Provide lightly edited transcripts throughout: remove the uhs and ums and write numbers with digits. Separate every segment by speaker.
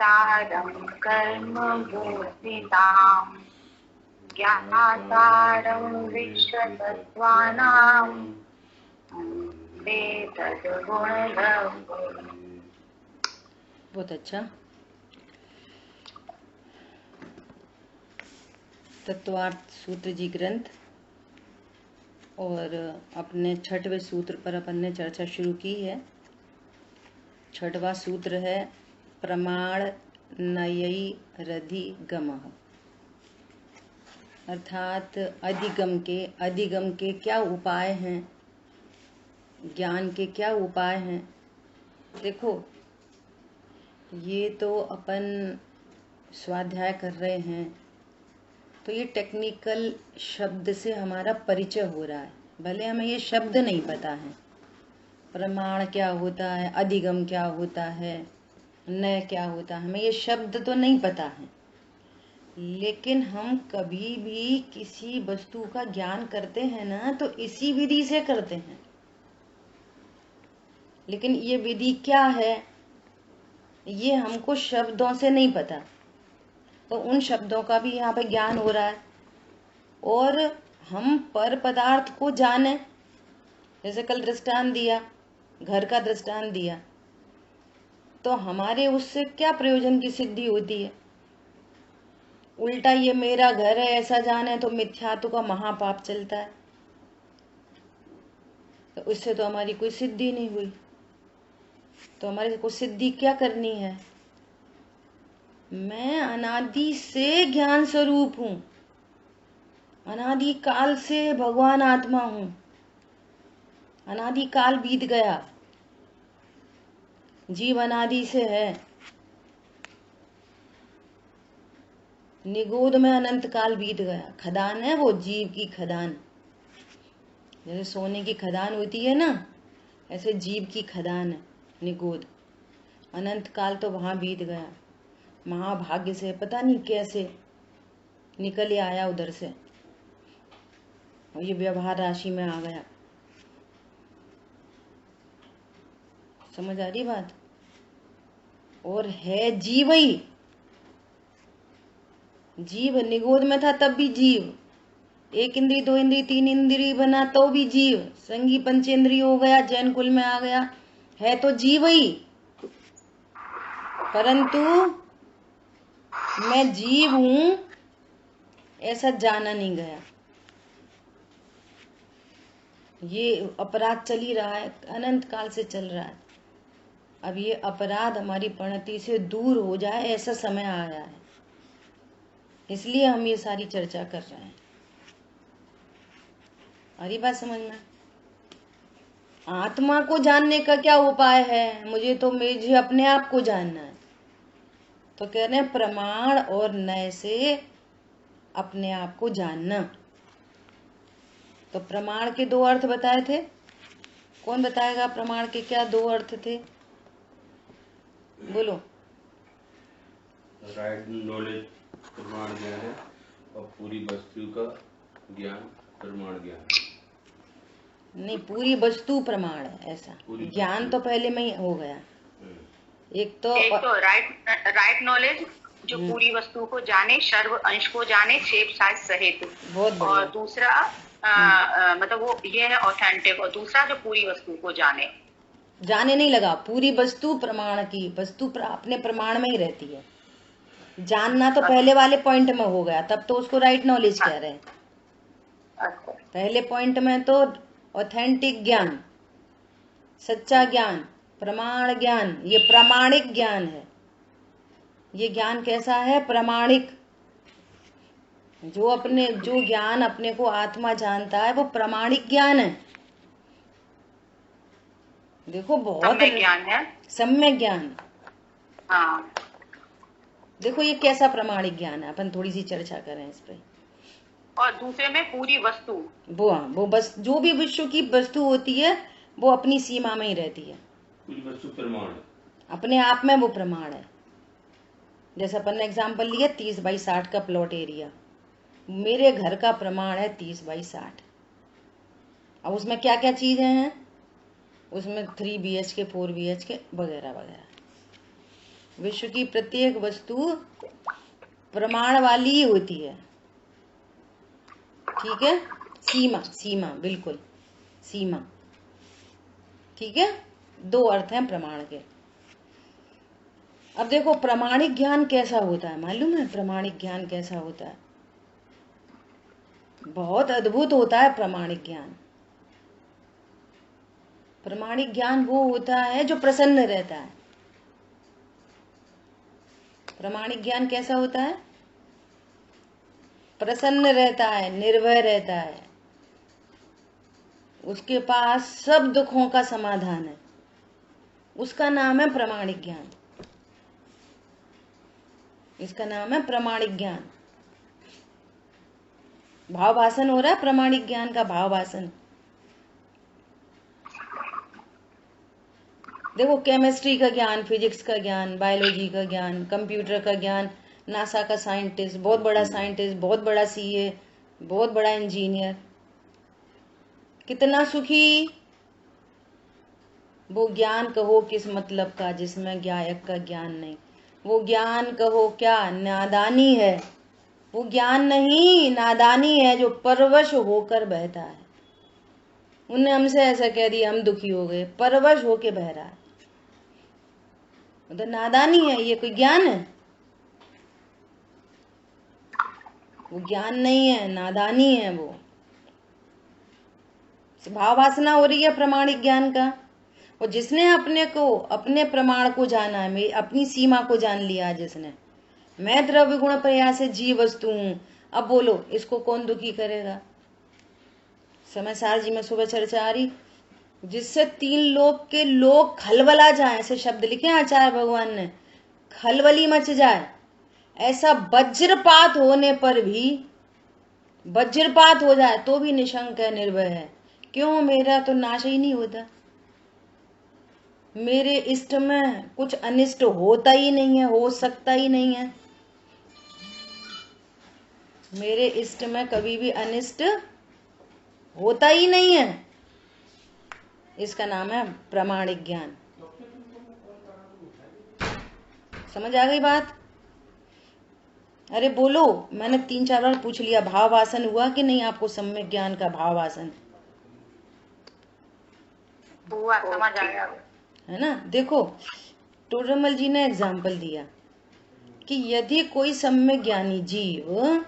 Speaker 1: कर्तारं कर्म बोधिताम् ज्ञातारं विश्वतत्त्वानां वन्दे तद्गुणलब्धम्।
Speaker 2: बहुत अच्छा। तत्वार्थ सूत्र जी ग्रंथ और अपने 6वें सूत्र पर अपन ने चर्चा शुरू की है। 6वां सूत्र है प्रमाण नयी रधिगमः, अर्थात अधिगम के क्या उपाय हैं, ज्ञान के क्या उपाय हैं। देखो, ये तो अपन स्वाध्याय कर रहे हैं तो ये टेक्निकल शब्द से हमारा परिचय हो रहा है, भले हमें ये शब्द नहीं पता है। प्रमाण क्या होता है, अधिगम क्या होता है, नय क्या होता है, हमें ये शब्द तो नहीं पता है। लेकिन हम कभी भी किसी वस्तु का ज्ञान करते हैं ना तो इसी विधि से करते हैं। लेकिन ये विधि क्या है ये हमको शब्दों से नहीं पता, तो उन शब्दों का भी यहाँ पे ज्ञान हो रहा है। और हम पर पदार्थ को जाने, जैसे कल दृष्टांत दिया, घर का दृष्टांत दिया, तो हमारे उससे क्या प्रयोजन की सिद्धि होती है। उल्टा ये मेरा घर है ऐसा जाने तो मिथ्यात्व का महापाप चलता है, तो उससे तो हमारी कोई सिद्धि नहीं हुई। तो हमारे को सिद्धि क्या करनी है, मैं अनादि से ज्ञान स्वरूप हूं, अनादि काल से भगवान आत्मा हूं, अनादि काल बीत गया, जीव अनादि से है, निगोद में अनंत काल बीत गया। खदान है वो जीव की खदान, जैसे सोने की खदान होती है ना, ऐसे जीव की खदान है निगोद। अनंत काल तो वहां बीत गया, महाभाग्य से पता नहीं कैसे निकल आया उधर से, और ये व्यवहार राशि में आ गया। समझ आ रही बात। और है जीव ही, जीव जीव में था तब भी जीव, 1 इंद्री 2 इंद्री 3 इंद्री बना तो भी जीव, संगी पंचेंद्री हो गया, जैन कुल में आ गया, है तो जीव ही। परंतु मैं जीव हूं ऐसा जाना नहीं गया। ये अपराध चल ही रहा है, अनंत काल से चल रहा है। अब ये अपराध हमारी प्रणति से दूर हो जाए ऐसा समय आया है, इसलिए हम ये सारी चर्चा कर रहे हैं। अरे बात समझना, आत्मा को जानने का क्या उपाय है, मुझे अपने आप को जानना है। तो कह रहे हैं प्रमाण और नय से अपने आप को जानना। तो प्रमाण के 2 अर्थ बताए थे, कौन बताएगा प्रमाण के क्या 2 अर्थ थे, बोलो।
Speaker 3: राइट नॉलेज प्रमाण ज्ञान है, और पूरी वस्तु का ज्ञान प्रमाण ज्ञान
Speaker 2: नहीं, पूरी वस्तु प्रमाण है, ऐसा ज्ञान तो पहले में ही हो गया। एक तो
Speaker 1: राइट नॉलेज जो पूरी वस्तु को जाने, सर्व अंश को जाने, शेप साइज सहित। और दूसरा मतलब वो ये है ऑथेंटिक, और दूसरा जो पूरी वस्तु को जाने
Speaker 2: नहीं लगा, पूरी वस्तु प्रमाण की, वस्तु अपने प्रमाण में ही रहती है। जानना तो पहले वाले पॉइंट में हो गया, तब तो उसको राइट नॉलेज कह रहे हैं। पहले पॉइंट में तो ऑथेंटिक ज्ञान, सच्चा ज्ञान, प्रमाण ज्ञान, ये प्रामाणिक ज्ञान है। ये ज्ञान कैसा है, प्रामाणिक। जो ज्ञान अपने को आत्मा जानता है वो प्रामाणिक ज्ञान है। देखो बहुत
Speaker 1: ज्ञान है,
Speaker 2: सम्यक ज्ञान।
Speaker 1: हाँ।
Speaker 2: देखो ये कैसा प्रामाणिक ज्ञान है, अपन थोड़ी सी चर्चा करें इस पे।
Speaker 1: और दूसरे में पूरी वस्तु,
Speaker 2: वो बस जो भी विश्व की वस्तु होती है वो अपनी सीमा में ही रहती है,
Speaker 3: पूरी वस्तु प्रमाण,
Speaker 2: अपने आप में वो प्रमाण है। जैसे अपन ने एग्जाम्पल लिया 30 बाई 60 का प्लॉट एरिया, मेरे घर का प्रमाण है 30 बाई 60। अब उसमें क्या क्या चीजें हैं, उसमें 3 BHK 4 BHK वगैरह वगैरह। विश्व की प्रत्येक वस्तु प्रमाण वाली ही होती है। ठीक है, सीमा, सीमा, बिल्कुल सीमा। ठीक है, दो अर्थ हैं प्रमाण के। अब देखो प्रामाणिक ज्ञान कैसा होता है, मालूम है प्रामाणिक ज्ञान कैसा होता है? बहुत अद्भुत होता है प्रामाणिक ज्ञान। प्रामाणिक ज्ञान वो होता है जो प्रसन्न रहता है। प्रामाणिक ज्ञान कैसा होता है? प्रसन्न रहता है, निर्भय रहता है, उसके पास सब दुखों का समाधान है, उसका नाम है प्रामाणिक ज्ञान। इसका नाम है प्रामाणिक ज्ञान। भाव भाषण हो रहा है प्रामाणिक ज्ञान का, भाव भाषण। देखो केमिस्ट्री का ज्ञान, फिजिक्स का ज्ञान, बायोलॉजी का ज्ञान, कंप्यूटर का ज्ञान, नासा का साइंटिस्ट, बहुत बड़ा साइंटिस्ट, बहुत बड़ा सीए, बहुत बड़ा इंजीनियर, कितना सुखी। वो ज्ञान कहो किस मतलब का जिसमें गायक का ज्ञान नहीं। वो ज्ञान कहो क्या, नादानी है। वो ज्ञान नहीं, नादानी है जो परवश होकर बहता है। उनने हमसे ऐसा कह दिया, हम दुखी हो गए, परवश होके बह रहा है, तो नादानी है। ये कोई ज्ञान है? वो ज्ञान नहीं है, नादानी है वो। भाव वासना हो रही है प्रामाणिक ज्ञान का। और जिसने अपने को, अपने प्रमाण को जाना है, अपनी सीमा को जान लिया, जिसने मैं द्रव्य गुण प्रयास से जीव वस्तु हूं, अब बोलो इसको कौन दुखी करेगा? समय सार जी में सुबह चर्चा आ रही, जिससे 3 लोक के लोग खलबला जाए, ऐसे शब्द लिखे आचार्य भगवान ने, खलबली मच जाए। ऐसा वज्रपात होने पर भी, वज्रपात हो जाए तो भी निशंक है, निर्भय है। क्यों? मेरा तो नाश ही नहीं होता, मेरे इष्ट में कुछ अनिष्ट होता ही नहीं है, हो सकता ही नहीं है। मेरे इष्ट में कभी भी अनिष्ट होता ही नहीं है। इसका नाम है प्रामाणिक ज्ञान। समझ आ गई बात? अरे बोलो, मैंने 3-4 बार पूछ लिया, भाव वासन हुआ कि नहीं आपको? सम्यक ज्ञान का भाव वासन
Speaker 1: हुआ, समझ आ गया
Speaker 2: है ना। देखो टोडरमल जी ने एग्जाम्पल दिया कि यदि कोई सम्यक ज्ञानी जीव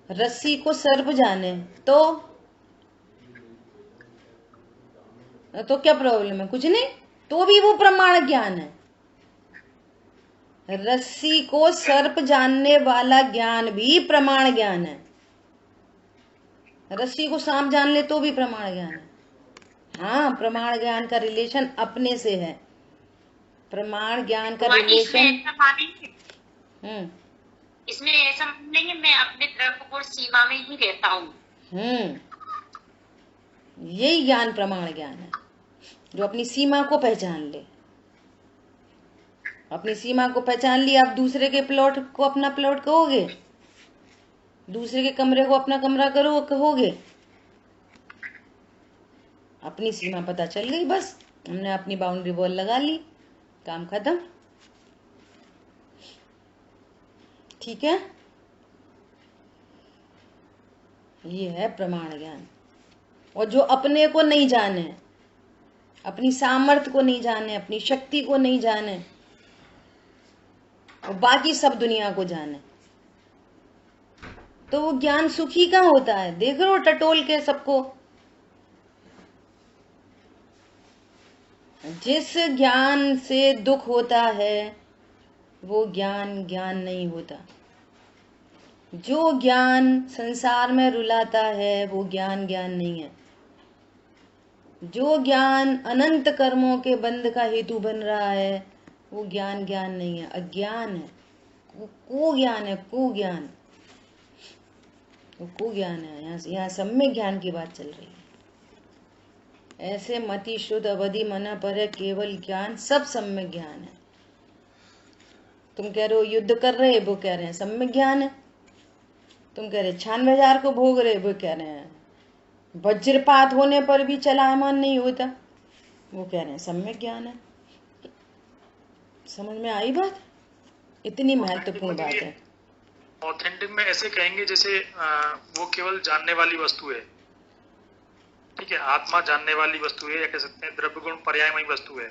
Speaker 2: रस्सी को सर्प जाने तो क्या प्रॉब्लम है? कुछ नहीं, तो भी वो प्रमाण ज्ञान है। रस्सी को सर्प जानने वाला ज्ञान भी प्रमाण ज्ञान है। रस्सी को सांप जान ले तो भी प्रमाण ज्ञान है। हाँ, प्रमाण ज्ञान का रिलेशन अपने से है। प्रमाण ज्ञान का रिलेशन
Speaker 1: इसमें ऐसा नहीं है, मैं अपने द्रव्य और सीमा में ही रहता हूँ।
Speaker 2: यही ज्ञान प्रमाण ज्ञान है, जो अपनी सीमा को पहचान ले। अपनी सीमा को पहचान लिया, आप दूसरे के प्लॉट को अपना प्लॉट कहोगे, दूसरे के कमरे को अपना कमरा करो कहोगे। अपनी सीमा पता चल गई, बस हमने अपनी बाउंड्री वॉल लगा ली, काम खत्म। ठीक है, ये है प्रमाण ज्ञान। और जो अपने को नहीं जाने, अपनी सामर्थ्य को नहीं जाने, अपनी शक्ति को नहीं जाने, और बाकी सब दुनिया को जाने, तो वो ज्ञान सुखी का होता है। देख रहे हो टटोल के सबको। जिस ज्ञान से दुख होता है वो ज्ञान ज्ञान नहीं होता। जो ज्ञान संसार में रुलाता है वो ज्ञान ज्ञान नहीं है। जो ज्ञान अनंत कर्मों के बंध का हेतु बन रहा है वो ज्ञान ज्ञान नहीं है, अज्ञान है, कुज्ञान है, कुज्ञान, वो कुज्ञान है। यहाँ सम्यक ज्ञान की बात चल रही है। ऐसे मति शुद्ध अवधि मना पर है केवल ज्ञान, सब सम्यक ज्ञान है। तुम कह रहे हो युद्ध कर रहे, वो कह रहे हैं सम्यक ज्ञान है। तुम कह रहे 96,000 को भोग रहे, वो कह रहे हैं वज्रपात होने पर भी चलायमान नहीं होता, वो कह रहे हैं सम्यक ज्ञान है। समझ में आई बात? इतनी महत्वपूर्ण बात है।
Speaker 4: ऑथेंटिक में ऐसे कहेंगे जैसे वो केवल जानने वाली वस्तु है, ठीक है, आत्मा जानने वाली वस्तु है, या कह सकते हैं द्रव्य गुण पर्यायमयी वस्तु है,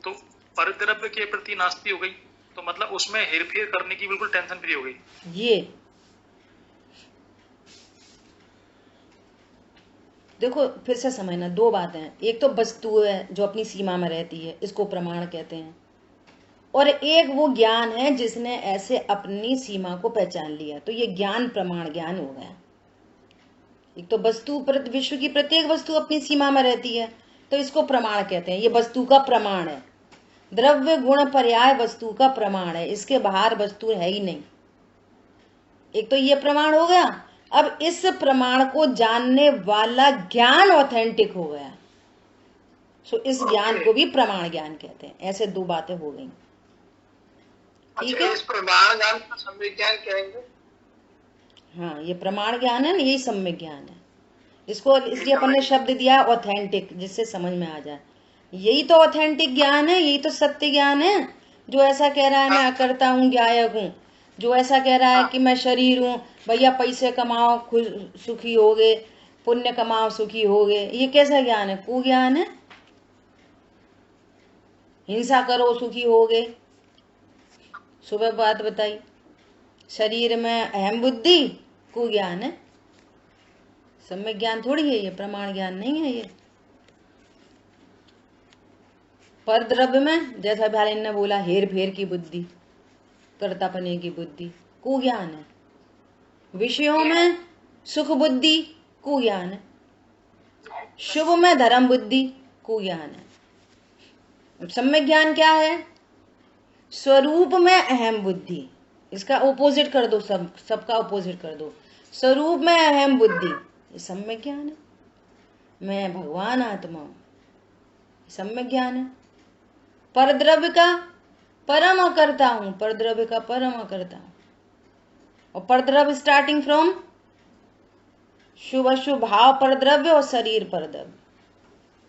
Speaker 4: तो परद्रव्य के प्रति नास्ती हो गई, तो मतलब उसमें हेरफेर करने की बिल्कुल टेंशन फ्री हो गई।
Speaker 2: ये देखो फिर से समझना, दो बातें हैं। एक तो वस्तु है जो अपनी सीमा में रहती है, इसको प्रमाण कहते हैं, और एक वो ज्ञान है जिसने ऐसे अपनी सीमा को पहचान लिया, तो ये ज्ञान प्रमाण ज्ञान हो गया। एक तो वस्तु विश्व की प्रत्येक वस्तु अपनी सीमा में रहती है, तो इसको प्रमाण कहते हैं, ये वस्तु का प्रमाण है। द्रव्य गुण पर्याय वस्तु का प्रमाण है, इसके बाहर वस्तु है ही नहीं। एक तो ये प्रमाण हो गया। अब इस प्रमाण को जानने वाला ज्ञान ऑथेंटिक हो गया, सो इस ज्ञान को भी प्रमाण ज्ञान कहते हैं। ऐसे दो बातें हो गई, ठीक है।
Speaker 5: इस प्रमाण ज्ञान को सम्यक ज्ञान कहेंगे।
Speaker 2: हाँ, ये प्रमाण ज्ञान है ना, यही सम्यक ज्ञान है। इसको इसलिए अपन ने शब्द दिया ऑथेंटिक, जिससे समझ में आ जाए। यही तो ऑथेंटिक ज्ञान है, यही तो सत्य ज्ञान है। जो ऐसा कह रहा है मैं अकर्ता हूँ, ज्ञायक हूँ, जो ऐसा कह रहा है कि मैं शरीर हूँ, भैया पैसे कमाओ खुद सुखी होगे, पुण्य कमाओ सुखी होगे, ये कैसा ज्ञान है? कुज्ञान है। हिंसा करो सुखी होगे, सुबह बात बताई। शरीर में अहम बुद्धि, कुज्ञान है। सम्यक ज्ञान थोड़ी है ये, प्रमाण ज्ञान नहीं है ये। पर द्रव्य में जैसा भाई ने बोला, हेर फेर की बुद्धि, कर्तापने की बुद्धि, कुज्ञान है। विषयों में सुख बुद्धि, कुज्ञान है। शुभ में धर्म बुद्धि, कुज्ञान है। सम्यक ज्ञान क्या है? स्वरूप में अहम बुद्धि, इसका ओपोजिट कर दो, सबका ओपोजिट कर दो। स्वरूप में अहम बुद्धि, ये सम्यक ज्ञान है। मैं भगवान आत्मा हूं, सम्यक ज्ञान है। परद्रव्य का परम अकर्ता हूं, परद्रव्य का परम अकर्ता हूं। और परद्रव्य स्टार्टिंग फ्रॉम शुभ अशुभ भाव परद्रव्य और शरीर परद्रव्य,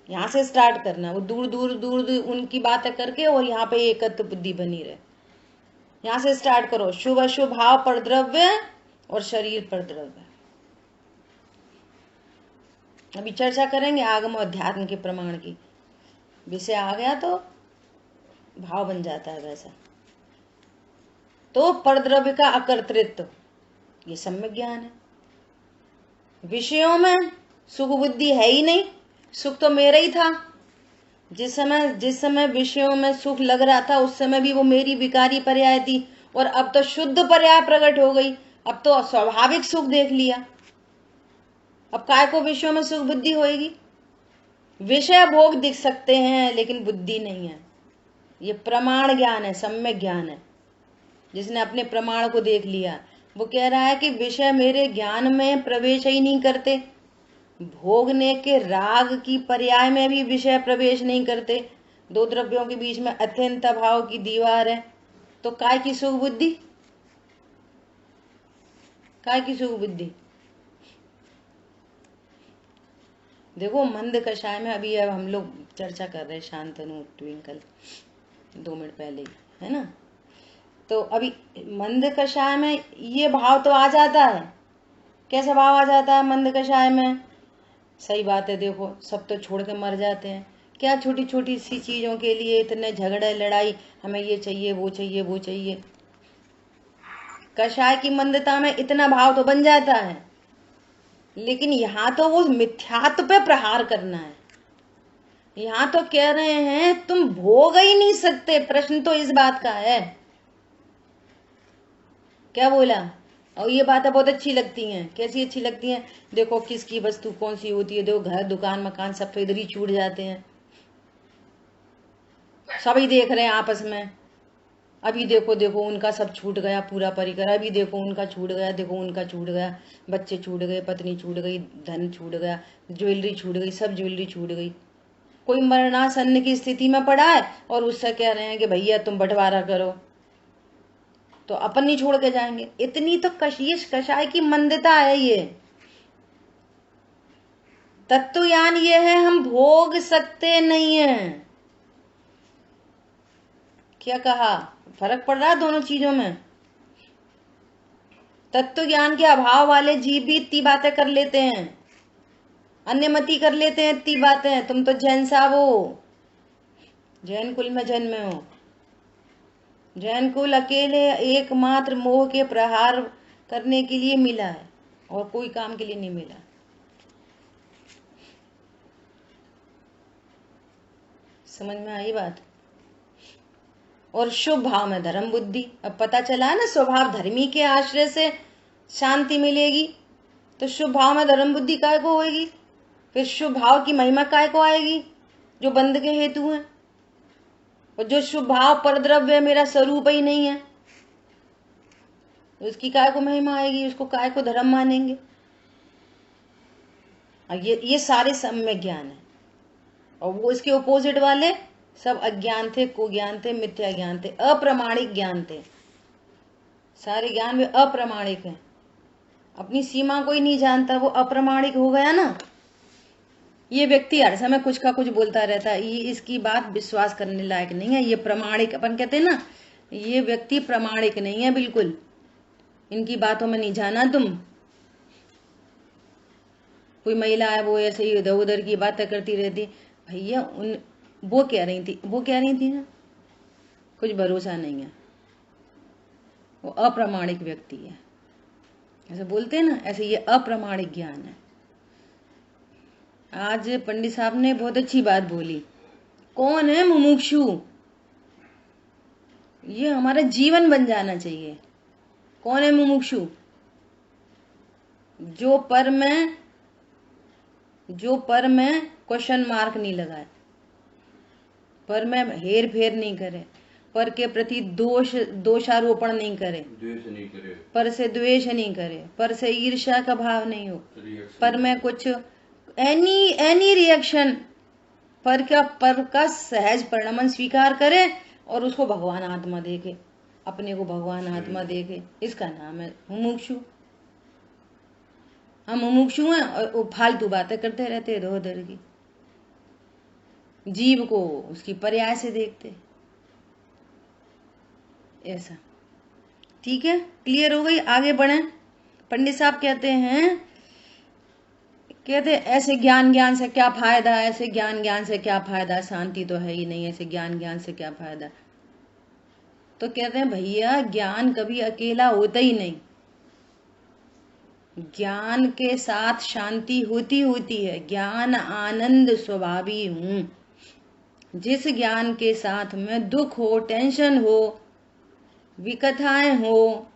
Speaker 2: यहां से स्टार्ट करना। वो दूर दूर दूर दूर उनकी बातें करके और यहाँ पे एकत्व बुद्धि बनी रहे। यहां से स्टार्ट करो, शुभ अशुभ भाव परद्रव्य और शरीर परद्रव्य। अभी चर्चा करेंगे आगम और अध्यात्म के प्रमाण की। विषय आ गया तो भाव बन जाता है वैसा। तो परद्रव्य का अकर्तृत्व, ये सम्यक ज्ञान है। विषयों में सुख बुद्धि है ही नहीं, सुख तो मेरा ही था। जिस समय विषयों में सुख लग रहा था, उस समय भी वो मेरी विकारी पर्याय थी, और अब तो शुद्ध पर्याय प्रकट हो गई। अब तो स्वाभाविक सुख देख लिया, अब काय को विषयों में सुख बुद्धि होएगी? विषय भोग दिख सकते हैं लेकिन बुद्धि नहीं है। ये प्रमाण ज्ञान है, सम्यक ज्ञान है। जिसने अपने प्रमाण को देख लिया, वो कह रहा है कि विषय मेरे ज्ञान में प्रवेश ही नहीं करते। भोगने के राग की पर्याय में भी विषय प्रवेश नहीं करते। दो द्रव्यों के बीच में अत्यंत भाव की दीवार है, तो काय की सुख बुद्धि? काय की सुख बुद्धि? देखो मंद कषाय में अभी अब हम लोग चर्चा कर रहे हैं, शांतनु ट्विंकल 2 मिनट पहले, है ना। तो अभी मंद कषाय में ये भाव तो आ जाता है। कैसा भाव आ जाता है मंद कषाय में? सही बात है, देखो सब तो छोड़ के मर जाते हैं। क्या छोटी छोटी सी चीजों के लिए इतने झगड़े लड़ाई, हमें ये चाहिए वो चाहिए वो चाहिए। कषाय की मंदता में इतना भाव तो बन जाता है, लेकिन यहाँ तो वो मिथ्यात्व पे प्रहार करना है। यहाँ तो कह रहे हैं तुम भोग ही नहीं सकते। प्रश्न तो इस बात का है। क्या बोला? और ये बातें बहुत अच्छी लगती हैं। कैसी अच्छी लगती हैं? देखो किसकी वस्तु कौन सी होती है, देखो घर दुकान मकान सब तो इधर ही छूट जाते हैं। सभी देख रहे हैं आपस में, अभी देखो देखो उनका सब छूट गया पूरा परिकर, अभी देखो उनका छूट गया, देखो उनका छूट गया, बच्चे छूट गए, पत्नी छूट गई, धन छूट गया, ज्वेलरी छूट गई, सब ज्वेलरी छूट गई। कोई मरणासन्न की स्थिति में पड़ा है और उससे कह रहे हैं कि भैया तुम बंटवारा करो, तो अपन नहीं छोड़ के जाएंगे। इतनी तो कशिश कषाय की मंदता है। ये तत्वज्ञान ये है, हम भोग सकते नहीं हैं। क्या कहा? फर्क पड़ रहा है दोनों चीजों में। तत्व ज्ञान के अभाव वाले जीव भी इतनी बातें कर लेते हैं, अन्यमति कर लेते हैं इतनी बातें। तुम तो जैन साहब हो, जैन कुल में जन्मे हो। जैन कुल अकेले एकमात्र मोह के प्रहार करने के लिए मिला है और कोई काम के लिए नहीं मिला। समझ में आई बात? और शुभ भाव में धर्म बुद्धि। अब पता चला है ना, स्वभाव धर्मी के आश्रय से शांति मिलेगी, तो शुभ भाव में धर्म बुद्धि काय को होगी? फिर शुभ भाव की महिमा काय को आएगी? जो बंध के हेतु हैं। और जो शुभ भाव परद्रव्य मेरा स्वरूप ही नहीं है, उसकी काय को महिमा आएगी? उसको काय को धर्म मानेंगे? ये सारे सम्यक ज्ञान है। और वो इसके ओपोजिट वाले सब अज्ञान थे, कुज्ञान थे, मिथ्या ज्ञान थे, अप्रमाणिक ज्ञान थे। सारे ज्ञान वे अप्रमाणिक हैं। अपनी सीमा कोई नहीं जानता, वो अप्रमाणिक हो गया ना। ये व्यक्ति हर समय कुछ का कुछ बोलता रहता है, ये इसकी बात विश्वास करने लायक नहीं है। ये प्रमाणिक, अपन कहते हैं ना, ये व्यक्ति प्रमाणिक नहीं है बिल्कुल। इनकी बातों में नहीं जाना तुम। कोई महिला है, वो ऐसे ही इधर उधर की बातें करती रहती। भैया वो कह रही थी ना, कुछ भरोसा नहीं है। वो अप्रमाणिक व्यक्ति है। ऐसे बोलते हैं ना, ऐसे ये अप्रमाणिक ज्ञान है। आज पंडित साहब ने बहुत अच्छी बात बोली। कौन है मुमुक्षु? ये हमारा जीवन बन जाना चाहिए। कौन है मुमुक्षु? जो पर में क्वेश्चन मार्क नहीं लगाए, पर में हेर फेर नहीं करे, पर के प्रति दोषारोपण नहीं करे,
Speaker 3: द्वेष नहीं करे,
Speaker 2: पर से द्वेष नहीं करे, पर से ईर्ष्या का भाव नहीं हो, पर में कुछ एनी रिएक्शन, पर का सहज परिणमन स्वीकार करे और उसको भगवान आत्मा देखे, अपने को भगवान आत्मा देखे। इसका नाम है मुमुक्षु। हम मुमुक्षु हैं और फालतू बातें करते रहते इधर उधर की। जीव को उसकी पर्याय से देखते। ऐसा ठीक है? क्लियर हो गई? आगे बढ़े। पंडित साहब कहते ऐसे ज्ञान से क्या फायदा, ऐसे ज्ञान से क्या फायदा, शांति तो है ही नहीं, ऐसे ज्ञान से क्या फायदा। तो कहते हैं भैया, ज्ञान कभी अकेला होता ही नहीं। ज्ञान के साथ शांति होती है। ज्ञान आनंद स्वभावी हूं। जिस ज्ञान के साथ में दुख हो, टेंशन हो, विकथाएं हो,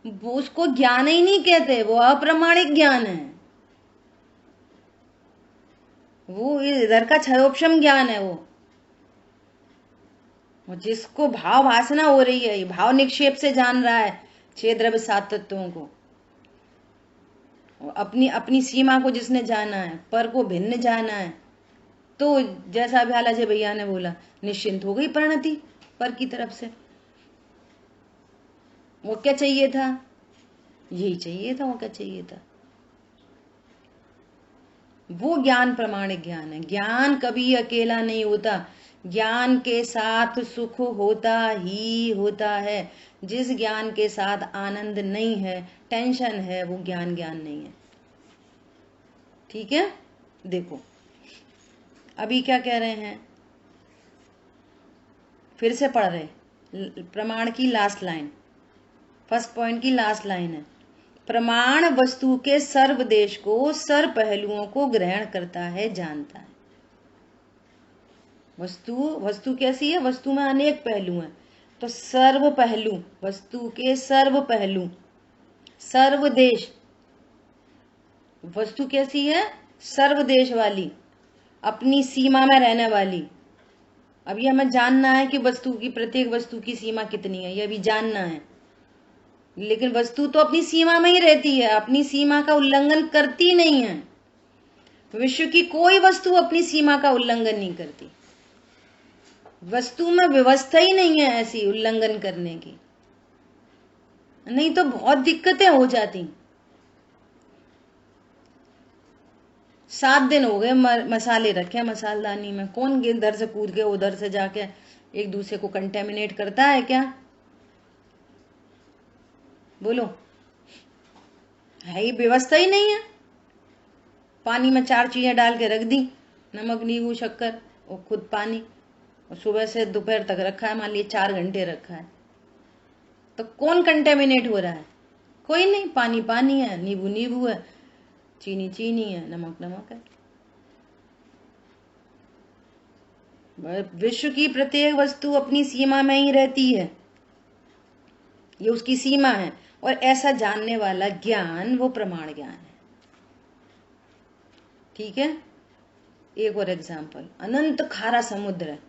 Speaker 2: वो उसको ज्ञान ही नहीं कहते, वो अप्रमाणिक ज्ञान है। वो इधर का क्षरोक्षम ज्ञान है। वो जिसको भाव वासना हो रही है, भाव निक्षेप से जान रहा है 6 द्रव्य 7 तत्वों को, अपनी सीमा को जिसने जाना है, पर को भिन्न जाना है, तो जैसा भ्यालाजी भैया ने बोला, निश्चिंत हो गई परिणति पर की तरफ से। वो क्या चाहिए था? यही चाहिए था। वो क्या चाहिए था? वो ज्ञान प्रमाणिक ज्ञान है। ज्ञान कभी अकेला नहीं होता। ज्ञान के साथ सुख होता ही होता है। जिस ज्ञान के साथ आनंद नहीं है, टेंशन है, वो ज्ञान नहीं है। ठीक है? देखो अभी क्या कह रहे हैं, फिर से पढ़ रहे। प्रमाण की लास्ट लाइन, फर्स्ट पॉइंट की लास्ट लाइन है, प्रमाण वस्तु के सर्वदेश को, सर्व पहलुओं को ग्रहण करता है, जानता है। वस्तु कैसी है? वस्तु में अनेक पहलू हैं, तो सर्व पहलू, वस्तु के सर्व पहलू, सर्वदेश। वस्तु कैसी है? सर्वदेश वाली, अपनी सीमा में रहने वाली। अभी हमें जानना है कि प्रत्येक वस्तु की सीमा कितनी है, ये अभी जानना है। लेकिन वस्तु तो अपनी सीमा में ही रहती है, अपनी सीमा का उल्लंघन करती नहीं है। विश्व की कोई वस्तु अपनी सीमा का उल्लंघन नहीं करती। वस्तु में व्यवस्था ही नहीं है ऐसी उल्लंघन करने की, नहीं तो बहुत दिक्कतें हो जाती। 7 दिन हो गए मसाले रखे मसालदानी में, कौन इधर से कूद के उधर से जाके एक दूसरे को कंटेमिनेट करता है क्या? बोलो, है ही व्यवस्था ही नहीं है। पानी में 4 चीजें डाल के रख दी, नमक, नींबू, शक्कर और खुद पानी, और सुबह से दोपहर तक रखा है, मान लीजिए 4 घंटे रखा है, तो कौन कंटेमिनेट हो रहा है? कोई नहीं। पानी पानी है, नींबू नींबू है, चीनी चीनी है, नमक नमक है। विश्व की प्रत्येक वस्तु अपनी सीमा में ही रहती है, ये उसकी सीमा है। और ऐसा जानने वाला ज्ञान वो प्रमाण ज्ञान है। ठीक है। एक और एग्जाम्पल, अनंत खारा समुद्र है,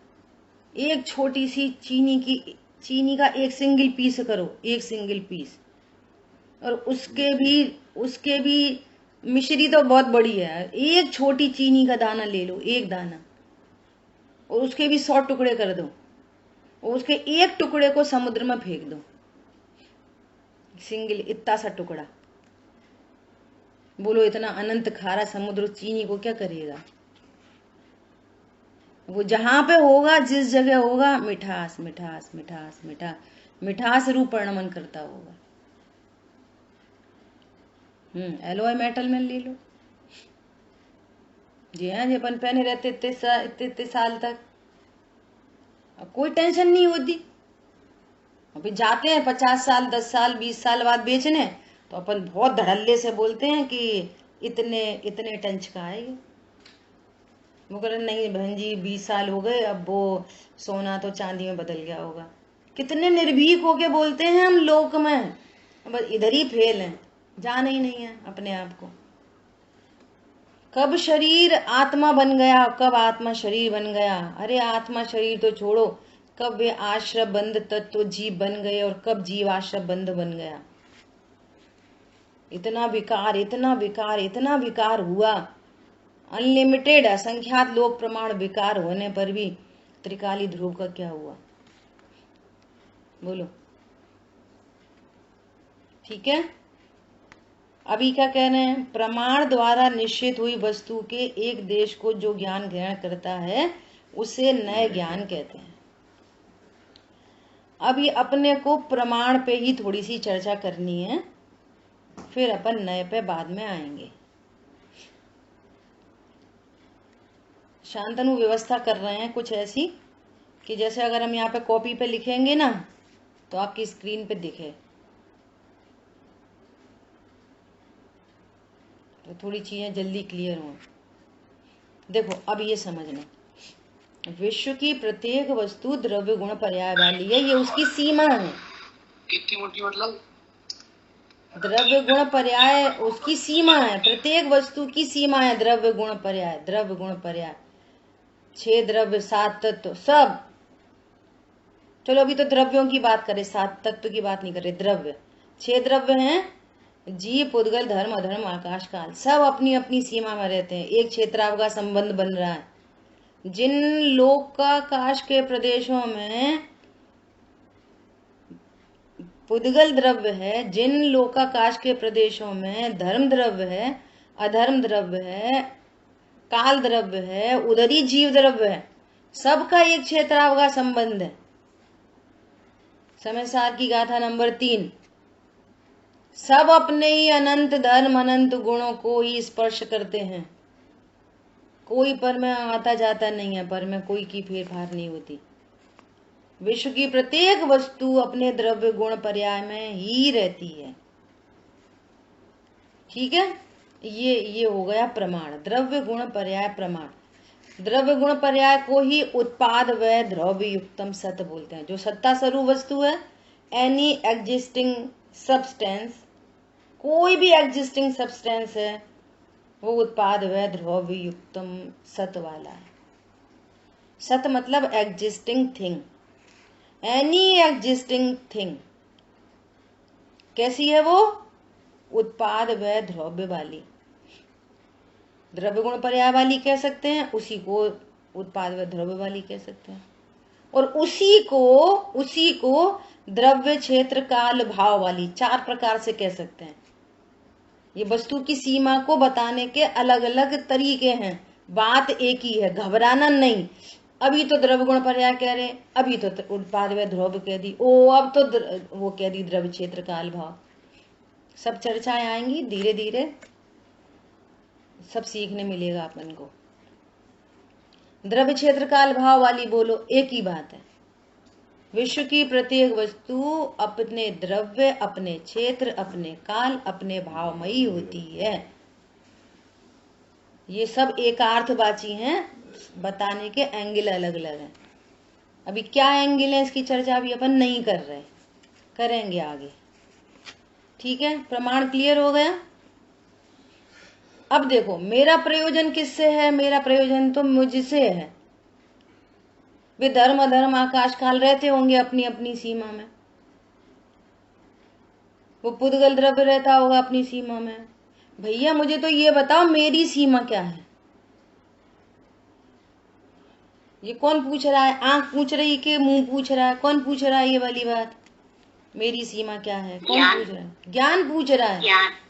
Speaker 2: एक छोटी सी चीनी का एक सिंगल पीस करो, एक सिंगल पीस, और उसके भी मिश्री तो बहुत बड़ी है, एक छोटी चीनी का दाना ले लो, एक दाना, और उसके भी 100 टुकड़े कर दो, और उसके एक टुकड़े को समुद्र में फेंक दो, सिंगल इतना सा टुकड़ा। बोलो, इतना अनंत खारा समुद्र चीनी को क्या करेगा? वो जहां पे होगा, जिस जगह होगा, मिठास मिठास मिठास मिठास मिठास रूप परिणमन करता होगा। एलॉय मेटल में ले लो। जी हाँ, जी अपन पहने रहते इतने साल तक, अब कोई टेंशन नहीं होती। अभी जाते हैं 50 साल 10 साल 20 साल बाद बेचने, तो अपन बहुत धड़ल्ले से बोलते हैं कि इतने टंच का है ये। वो कह रहे नहीं बहन जी 20 साल हो गए, अब वो सोना तो चांदी में बदल गया होगा। कितने निर्भीक होके बोलते हैं हम लोक में, बस इधर ही फेल हैं, जाना ही नहीं है अपने आप को। कब शरीर आत्मा बन गया, कब आत्मा शरीर बन गया? अरे आत्मा शरीर तो छोड़ो, कब वे आश्रय बंध तत्व जीव बन गए और कब जीव आश्रय बंध बन गया? इतना विकार इतना विकार इतना विकार हुआ, अनलिमिटेड असंख्यात लोक प्रमाण विकार होने पर भी त्रिकाली ध्रुव का क्या हुआ? बोलो। ठीक है। अभी क्या कह रहे हैं? प्रमाण द्वारा निश्चित हुई वस्तु के एक देश को जो ज्ञान ग्रहण करता है उसे नए ज्ञान कहते हैं। अभी अपने को प्रमाण पे ही थोड़ी सी चर्चा करनी है, फिर अपन नए पे बाद में आएंगे। शांतनु व्यवस्था कर रहे हैं कुछ ऐसी कि जैसे अगर हम यहाँ पे कॉपी पे लिखेंगे ना तो आपकी स्क्रीन पे दिखे, तो थोड़ी चीजें जल्दी क्लियर हों। देखो अब ये समझना, विश्व की प्रत्येक वस्तु द्रव्य गुण पर्याय वाली है, ये उसकी सीमा है।
Speaker 5: कितनी मोटी मतलब?
Speaker 2: द्रव्य गुण पर्याय उसकी सीमा है, प्रत्येक वस्तु की सीमा है। द्रव्य गुण पर्याय, द्रव्य गुण पर्याय, 6 द्रव्य 7 तत्व सब। चलो अभी तो द्रव्यों की बात करें, 7 तत्व की बात नहीं कर रहे। द्रव्य 6 द्रव्य हैं, जीव, पुद्गल, धर्म, अधर्म, आकाश, काल, सब अपनी अपनी सीमा में रहते हैं। एक क्षेत्राव का संबंध बन रहा है। जिन लोकाकाश के प्रदेशों में पुद्गल द्रव्य है, जिन लोकाकाश के प्रदेशों में धर्म द्रव्य है, अधर्म द्रव्य है, काल द्रव्य है, उधरी जीव द्रव्य है, सबका एक क्षेत्राव का संबंध है। समय सार की गाथा नंबर 3। सब अपने ही अनंत धर्म अनंत गुणों को ही स्पर्श करते हैं, कोई पर में आता जाता नहीं है, पर में कोई की फेरफार नहीं होती। विश्व की प्रत्येक वस्तु अपने द्रव्य गुण पर्याय में ही रहती है। ठीक है। ये हो गया प्रमाण, द्रव्य गुण पर्याय प्रमाण। द्रव्य गुण पर्याय को ही उत्पाद व द्रव्य युक्तम सत बोलते हैं। जो सत्ता स्वरूप वस्तु है, एनी एग्जिस्टिंग सब्सटेंस, कोई भी एग्जिस्टिंग सब्सटेंस है, वो उत्पाद व द्रव्य युक्तम सत वाला है। सत मतलब existing thing, any existing thing. कैसी है वो? उत्पाद व द्रव्य वाली, द्रव्य गुण पर्याय वाली कह सकते हैं, उसी को उत्पाद व द्रव्य वाली कह सकते हैं। और उसी को द्रव्य क्षेत्र काल भाव वाली 4 प्रकार से कह सकते हैं। ये वस्तु की सीमा को बताने के अलग अलग तरीके हैं, बात एक ही है, घबराना नहीं। अभी तो द्रव्य गुण पर्याय कह रहे, अभी तो उत्पाद व द्रव्य कह दी, अब तो वो कह दी द्रव्य क्षेत्र काल भाव। सब चर्चाएं आएंगी, धीरे धीरे सब सीखने मिलेगा अपन को। द्रव्य क्षेत्र काल भाव वाली बोलो, एक ही बात है। विश्व की प्रत्येक वस्तु अपने द्रव्य, अपने क्षेत्र, अपने काल, अपने भावमयी होती है। ये सब एकार्थवाची हैं, बताने के एंगल अलग अलग हैं। अभी क्या एंगल है इसकी चर्चा अभी अपन नहीं कर रहे, करेंगे आगे। ठीक है, प्रमाण क्लियर हो गया। अब देखो मेरा प्रयोजन किससे है? मेरा प्रयोजन तो मुझसे है। वे धर्म अधर्म आकाश काल रहते होंगे अपनी अपनी सीमा में, वो पुद्गल द्रव्य रहता होगा अपनी सीमा में। भैया मुझे तो ये बताओ मेरी सीमा क्या है? ये कौन पूछ रहा है? आंख पूछ रही कि मुंह पूछ रहा है? कौन पूछ रहा है ये वाली बात? मेरी सीमा क्या है? कौन पूछ रहा है? ज्ञान पूछ रहा है।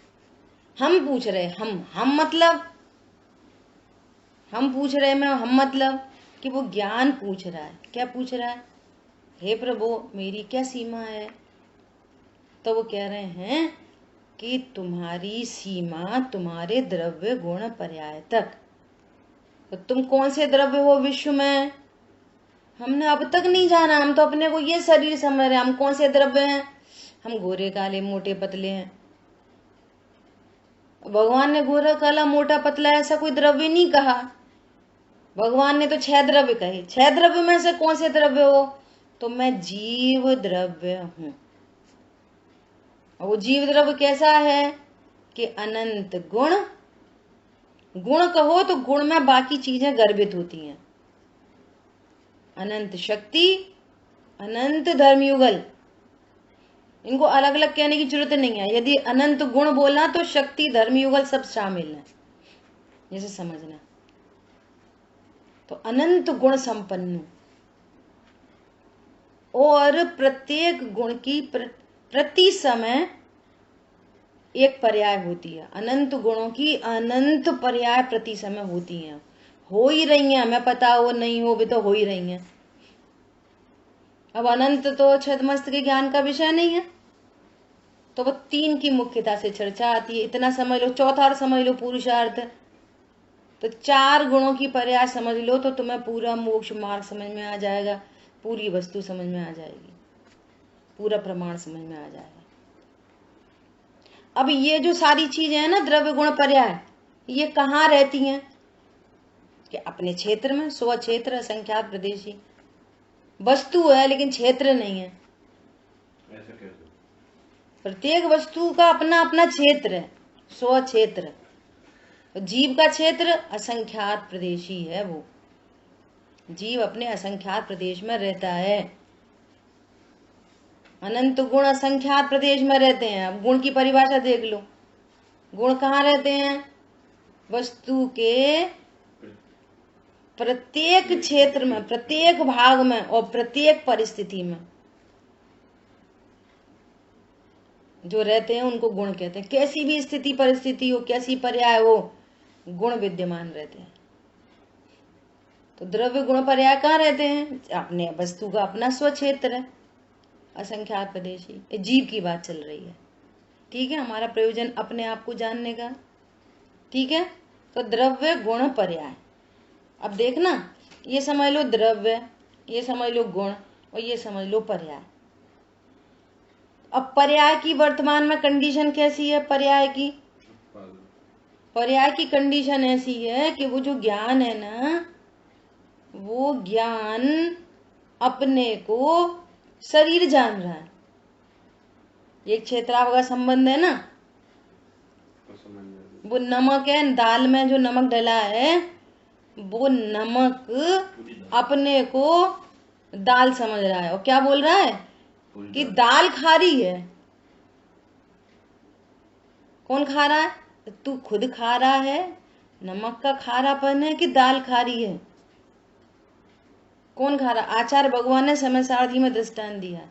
Speaker 2: हम पूछ रहे, हम मतलब हम पूछ रहे में हम मतलब कि वो ज्ञान पूछ रहा है। क्या पूछ रहा है? हे प्रभु मेरी क्या सीमा है? तो वो कह रहे हैं कि तुम्हारी सीमा तुम्हारे द्रव्य गुण पर्याय तक। तो तुम कौन से द्रव्य हो विश्व में? हमने अब तक नहीं जाना। हम तो अपने को ये शरीर समझ रहे हैं। हम कौन से द्रव्य हैं? हम गोरे काले मोटे पतले हैं। भगवान ने गोरा काला मोटा पतला ऐसा कोई द्रव्य नहीं कहा। भगवान ने तो 6 द्रव्य कहे। 6 द्रव्य में से कौन से द्रव्य हो? तो मैं जीव द्रव्य हूं। और वो जीव द्रव्य कैसा है कि अनंत गुण। गुण कहो तो गुण में बाकी चीजें गर्भित होती हैं। अनंत शक्ति, अनंत धर्मयुगल, इनको अलग अलग कहने की जरूरत नहीं है। यदि अनंत गुण बोलना तो शक्ति धर्मयुगल सब शामिल है, जैसे समझना। तो अनंत गुण संपन्न, और प्रत्येक गुण की प्रति समय एक पर्याय होती है। अनंत गुणों की अनंत पर्याय प्रति समय होती हैं, हो ही रही हैं। हमें पता हो नहीं हो भी तो हो ही रही हैं। अब अनंत तो छदमस्त के ज्ञान का विषय नहीं है, तो वो 3 की मुख्यता से चर्चा आती है। इतना समझ लो। चौथा और समझ लो पुरुषार्थ। तो 4 गुणों की पर्याय समझ लो तो तुम्हें पूरा मोक्ष मार्ग समझ में आ जाएगा, पूरी वस्तु समझ में आ जाएगी, पूरा प्रमाण समझ में आ जाएगा। अब ये जो सारी चीजें हैं ना, द्रव्य गुण पर्याय, ये कहाँ रहती हैं? कि अपने क्षेत्र में। स्व क्षेत्र असंख्यात प्रदेशी। वस्तु है लेकिन क्षेत्र नहीं है।
Speaker 3: ऐसा कैसे?
Speaker 2: प्रत्येक वस्तु का अपना अपना क्षेत्र है, स्व क्षेत्र। जीव का क्षेत्र असंख्यात प्रदेशी है। वो जीव अपने असंख्यात प्रदेश में रहता है। अनंत गुण असंख्यात प्रदेश में रहते हैं। अब गुण की परिभाषा देख लो। गुण कहाँ रहते हैं? वस्तु के प्रत्येक क्षेत्र में, प्रत्येक भाग में और प्रत्येक परिस्थिति में जो रहते हैं उनको गुण कहते हैं। कैसी भी स्थिति परिस्थिति हो, कैसी पर्याय हो, गुण विद्यमान रहते हैं। तो द्रव्य गुण पर्याय कहाँ रहते हैं? अपने वस्तु का अपना स्व क्षेत्र है, असंख्यात प्रदेशी। जीव की बात चल रही है। ठीक है, हमारा प्रयोजन अपने आप को जानने का। ठीक है, तो द्रव्य गुण पर्याय। अब देखना, ये समझ लो द्रव्य, ये समझ लो गुण, और ये समझ लो पर्याय। अब पर्याय की वर्तमान में कंडीशन कैसी है? पर्याय की कंडीशन ऐसी है कि वो जो ज्ञान है ना, वो ज्ञान अपने को शरीर जान रहा है। एक क्षेत्राभाव का संबंध है ना, वो नमक है, दाल में जो नमक डला है, वो नमक अपने को दाल समझ रहा है। और क्या बोल रहा है कि दाल खारी है। कौन खा रहा है? तू खुद खा रहा है। नमक का खारापन है कि दाल खारी है? कौन खा रहा? आचार्य भगवान ने समय सारथी में दृष्टांत दिया।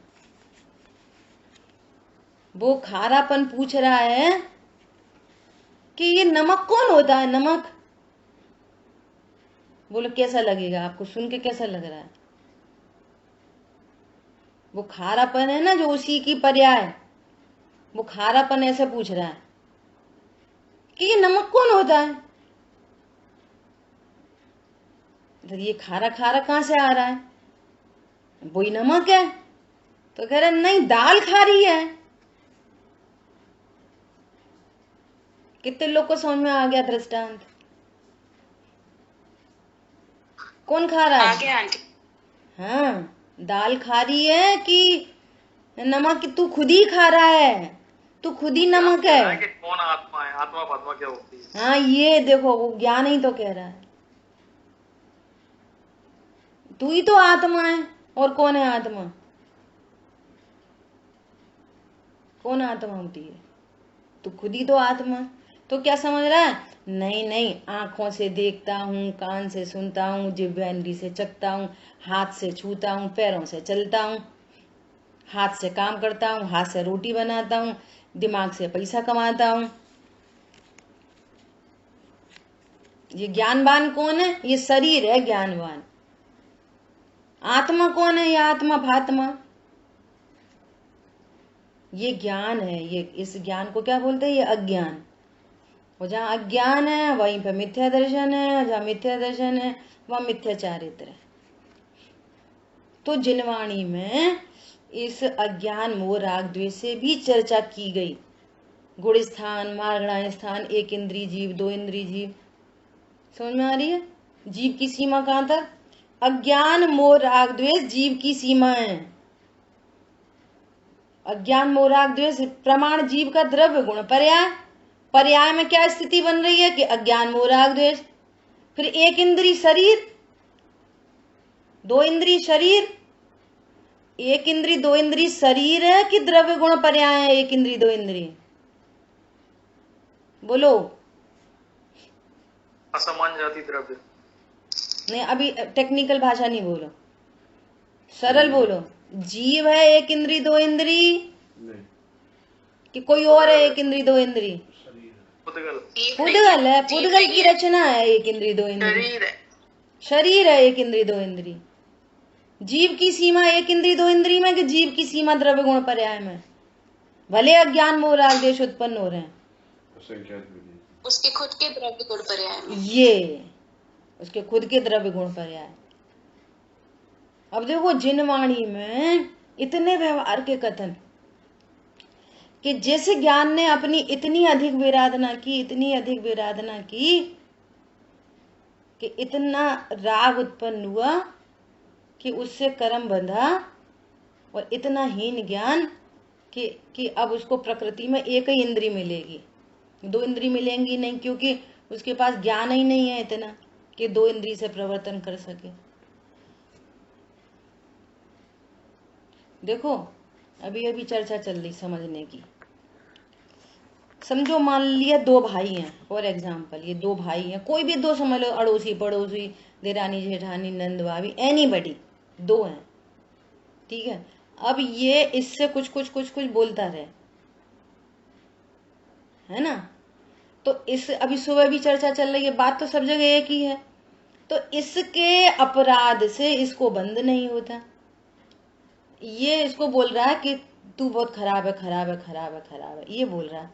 Speaker 2: वो खारापन पूछ रहा है कि ये नमक कौन होता है? नमक। बोलो कैसा लगेगा आपको? सुन के कैसा लग रहा है? वो खारापन है ना, जो उसी की पर्याय। वो खारापन ऐसे पूछ रहा है कि ये नमक कौन होता है, तो ये खारा खारा कहाँ से आ रहा है, वही नमक है। तो कह रहा नहीं, दाल खारी है। कितने लोग को समझ में आ गया दृष्टांत? कौन खा रहा है?
Speaker 1: आ गया आंटी।
Speaker 2: हाँ, दाल खारी है कि नमक तू खुद ही खा रहा है, तू खुद ही नमक है।
Speaker 4: कि कौन आत्मा है, आत्मा फात्मा क्या होती है?
Speaker 2: हाँ, ये देखो वो ज्ञान ही तो कह रहा है, तू ही तो आत्मा है। और कौन है आत्मा? कौन आत्मा होती है? तू खुद ही तो आत्मा। तो क्या समझ रहा है? नहीं नहीं, आंखों से देखता हूँ, कान से सुनता हूँ, जिह्वेंद्रिय से चखता हूँ, हाथ से छूता हूँ, पैरों से चलता हूँ, हाथ से काम करता हूँ, हाथ से रोटी बनाता हूँ, दिमाग से पैसा कमाता हूँ। ये ज्ञानवान कौन है? ये शरीर है ज्ञानवान। आत्मा कौन है? ये आत्मा फात्मा, ये ज्ञान है। ये इस ज्ञान को क्या बोलते हैं? ये अज्ञान। और जहाँ अज्ञान है वहीं पे मिथ्या दर्शन है, जहाँ मिथ्या दर्शन है वहाँ मिथ्या चारित्र है। तो जिनवाणी में इस अज्ञान मोह राग द्वेष से भी चर्चा की गई। गुण स्थान, मार्गणाय स्थान, एक इंद्रिय जीव, दो इंद्रिय जीव। समझ में आ रही है? जीव की सीमा कहाँ तक? अज्ञान मोह राग द्वेष जीव की सीमा है। अज्ञान मोह राग द्वेष प्रमाण जीव का द्रव्य गुण पर्याय। पर्याय में क्या स्थिति बन रही है कि अज्ञान मोह राग द्वेष। फिर एक इंद्रिय शरीर, दो इंद्रिय शरीर। एक इंद्रिय दो इंद्रिय शरीर है कि द्रव्य गुण पर्याय है? एक इंद्रिय दो इंद्रिय, बोलो।
Speaker 4: असमान जाति द्रव्य।
Speaker 2: नहीं, अभी टेक्निकल भाषा नहीं बोलो, सरल बोलो। जीव है एक इंद्रिय दो इंद्रिय कि कोई और है एक इंद्रिय दो इंद्रिय?
Speaker 4: पुद्गल।
Speaker 2: पुद्गल है, पुद्गल की रचना है एक इंद्रिय दो इंद्रिय। शरीर है एक इंद्रिय दो इंद्रिय। जीव की सीमा एक इंद्रिय दो इंद्रिय में कि जीव की सीमा द्रव्य गुण पर्याय में? भले अज्ञान मोह राग द्वेष उत्पन्न हो रहे हैं,
Speaker 1: उसके खुद के द्रव्य गुण पर्याय में।
Speaker 2: ये उसके खुद के द्रव्य गुण पर्याय। अब देखो जिनवाणी में इतने व्यवहार के कथन कि जिस ज्ञान ने अपनी इतनी अधिक विराधना की, इतनी अधिक विराधना की कि इतना राग उत्पन्न हुआ कि उससे कर्म बंधा, और इतना हीन ज्ञान कि अब उसको प्रकृति में एक ही इंद्रिय मिलेगी, दो इंद्रिय मिलेंगी नहीं, क्योंकि उसके पास ज्ञान ही नहीं है इतना कि दो इंद्रिय से प्रवर्तन कर सके। देखो अभी अभी चर्चा चल रही समझने की। समझो मान लिया दो भाई हैं, फॉर एग्जाम्पल ये दो भाई हैं, कोई भी दो समझ लो, अड़ोसी पड़ोसी, देरानी जेठानी, नंद भाभी, एनीबडी, दो हैं, ठीक है। अब ये इससे कुछ कुछ कुछ कुछ बोलता रहे, है ना। तो इस अभी सुबह भी चर्चा चल रही है, बात तो सब जगह एक ही है। तो इसके अपराध से इसको बंद नहीं होता। ये इसको बोल रहा है कि तू बहुत खराब है, खराब है, खराब है, खराब है, ये बोल रहा है।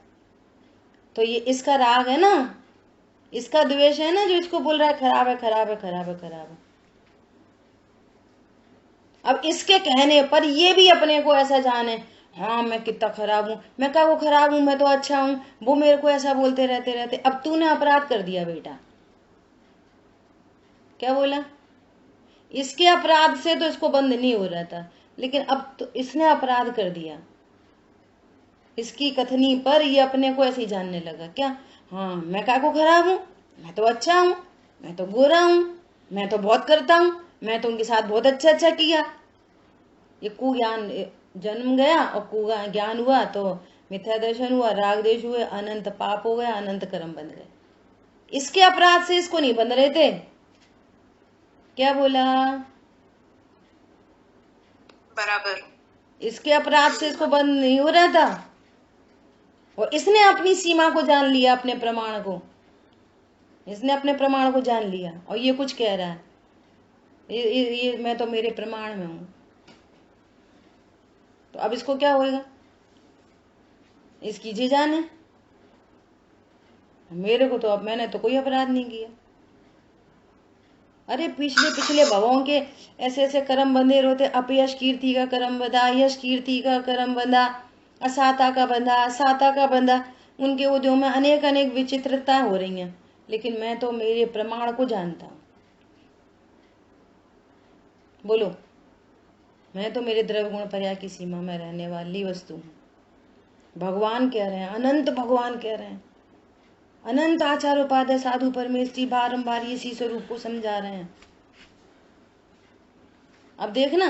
Speaker 2: तो ये इसका राग है ना, इसका द्वेष है ना, जो इसको बोल रहा है खराब है, खराब है, खराब है, खराब है। अब इसके कहने पर ये भी अपने को ऐसा जाने, हाँ मैं कितना खराब हूं, मैं क्या वो खराब हूं, मैं तो अच्छा हूं, वो मेरे को ऐसा बोलते रहते रहते। अब तूने अपराध कर दिया बेटा। क्या बोला? इसके अपराध से तो इसको बंद नहीं हो रहा था, लेकिन अब तो इसने अपराध कर दिया। इसकी कथनी पर ये अपने को ऐसे ही जानने लगा। क्या? हाँ मैं क्या को खराब हूं, मैं तो अच्छा हूं, मैं तो गोरा हूं, मैं तो बहुत करता हूं, मैं तो उनके साथ बहुत अच्छा अच्छा किया। ये कुज्ञान जन्म गया और कुज्ञान हुआ तो मिथ्या दर्शन हुआ, राग देश हुए, अनंत पाप हो गया, अनंत कर्म बन गए। इसके अपराध से इसको नहीं बंध रहे थे। क्या बोला?
Speaker 1: बराबर।
Speaker 2: इसके अपराध से इसको बंद नहीं हो रहा था, और इसने अपनी सीमा को जान लिया, अपने प्रमाण को। इसने अपने प्रमाण को जान लिया और ये कुछ कह रहा है, ये मैं तो मेरे प्रमाण में हूं। तो अब इसको क्या होएगा? इसकी जी जाने। मेरे को तो, अब मैंने तो कोई अपराध नहीं किया। अरे पिछले पिछले भवों के ऐसे ऐसे कर्म बंधे रहते। अपयश कीर्ति का कर्म बंधा, यश कीर्ति का कर्म बंधा, असाता का बंधा, असाता का बंधा। उनके उद्योग में अनेक अनेक विचित्रता हो रही हैं, लेकिन मैं तो मेरे प्रमाण को जानता हूं। बोलो, मैं तो मेरे द्रव्य गुण पर्याय की सीमा में रहने वाली वस्तु हूं। भगवान कह रहे हैं, अनंत भगवान कह रहे हैं, अनंत आचार उपाध्याय साधु परमेश्वरी बारंबार इसी स्वरूप को समझा रहे हैं। अब देखना,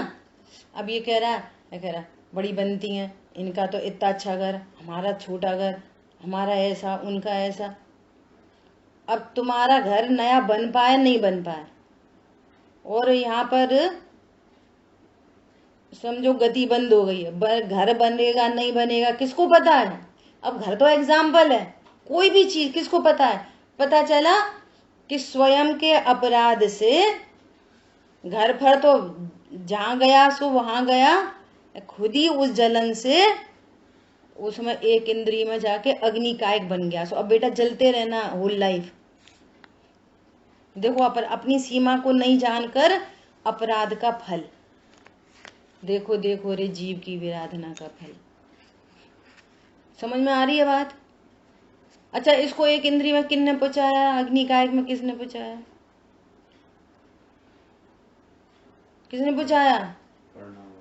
Speaker 2: अब ये कह रहा बड़ी बनती हैं, इनका तो इतना अच्छा घर, हमारा छोटा घर, हमारा ऐसा, उनका ऐसा। अब तुम्हारा घर नया बन पाए नहीं बन पाए, और यहाँ पर समझो गति बंद हो गई है, घर बनेगा नहीं बनेगा किसको पता है। अब घर तो एग्जाम्पल है, कोई भी चीज किसको पता है। पता चला कि स्वयं के अपराध से घर पर तो जहां गया सो वहां गया, खुद ही उस जलन से उसमें एक इंद्रिय में जाके अग्नि कायक बन गया। सो अब बेटा जलते रहना होल लाइफ। देखो अपनी सीमा को नहीं जानकर अपराध का फल, देखो देखो रे जीव की विराधना का फल। समझ में आ रही है बात? अच्छा, इसको एक इंद्रिय में किसने पहुंचाया, अग्नि कायक में किसने पहुंचाया, किसने पहुंचाया?